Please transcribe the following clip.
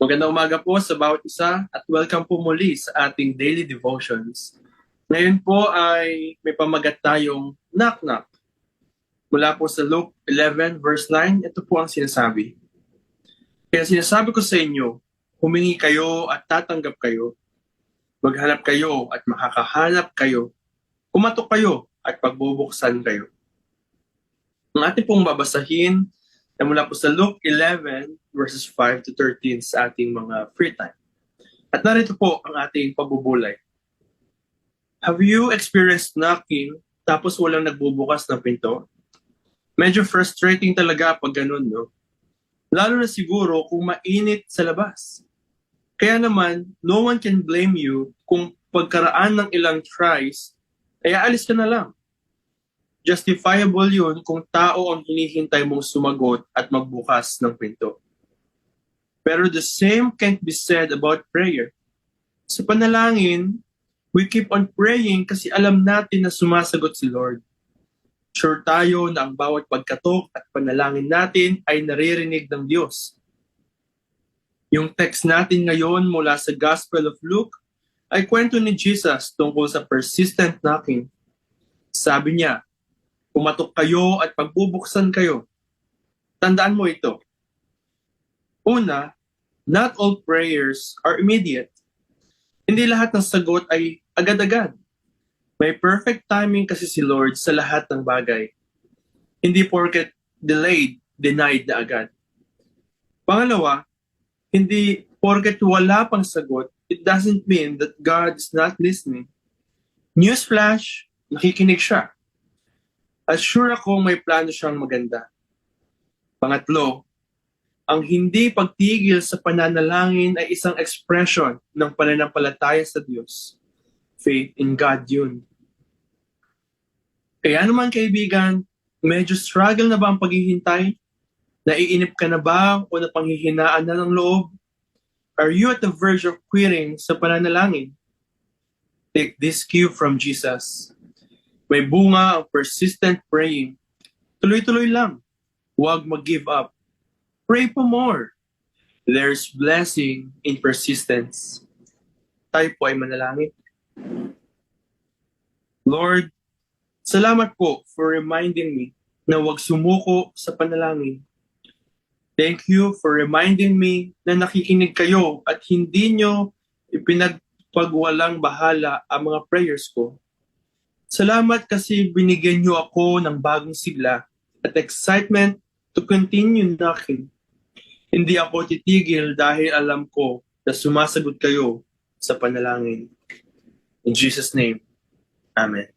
Magandang umaga po sa bawat isa at welcome po muli sa ating daily devotions. Ngayon po ay may pamagat tayong knock knock. Mula po sa Luke 11 verse 9, ito po ang sinasabi. Kaya sinasabi ko sa inyo, humingi kayo at tatanggap kayo. Maghanap kayo at makakahanap kayo. Kumatok kayo at pagbubuksan kayo. Ang ating pong babasahin na mula po sa Luke 11 verses 5 to 13 sa ating mga free time. At narito po ang ating pagbubulay. Have you experienced knocking tapos walang nagbubukas ng pinto? Medyo frustrating talaga pag ganun, no? Lalo na siguro kung mainit sa labas. Kaya naman, no one can blame you kung pagkaraan ng ilang tries, ay aalis ka na lang. Justifiable yun kung tao ang hinihintay mong sumagot at magbukas ng pinto. Pero the same can't be said about prayer. Sa panalangin, we keep on praying kasi alam natin na sumasagot si Lord. Sure tayo na ang bawat pagkatok at panalangin natin ay naririnig ng Diyos. Yung text natin ngayon mula sa Gospel of Luke ay kwento ni Jesus tungkol sa persistent knocking. Sabi niya, kumatok kayo at pagbubuksan kayo. Tandaan mo ito. Una, not all prayers are immediate. Hindi lahat ng sagot ay agad-agad. May perfect timing kasi si Lord sa lahat ng bagay. Hindi porket delayed, denied na agad. Pangalawa, hindi porket wala pang sagot, it doesn't mean that God is not listening. Newsflash, nakikinig siya. At sure ako may plano siyang maganda. Pangatlo, ang hindi pagtigil sa pananalangin ay isang expression ng pananampalataya sa Diyos. Faith in God yun. Kaya naman kaibigan, medyo struggle na ba ang paghihintay? Naiinip ka na ba o napanghihinaan na ng loob? Are you at the verge of quitting sa pananalangin? Take this cue from Jesus. May bunga ang persistent praying. Tuloy-tuloy lang. Huwag mag-give up. Pray for more. There's blessing in persistence. Tayo po ay manalangin. Lord, salamat po for reminding me na huwag sumuko sa panalangin. Thank you for reminding me na nakikinig kayo at hindi nyo ipinagpagwalang bahala ang mga prayers ko. Salamat kasi binigyan niyo ako ng bagong sigla at excitement to continue knocking. Hindi ako titigil dahil alam ko na sumasagot kayo sa panalangin. In Jesus' name, Amen.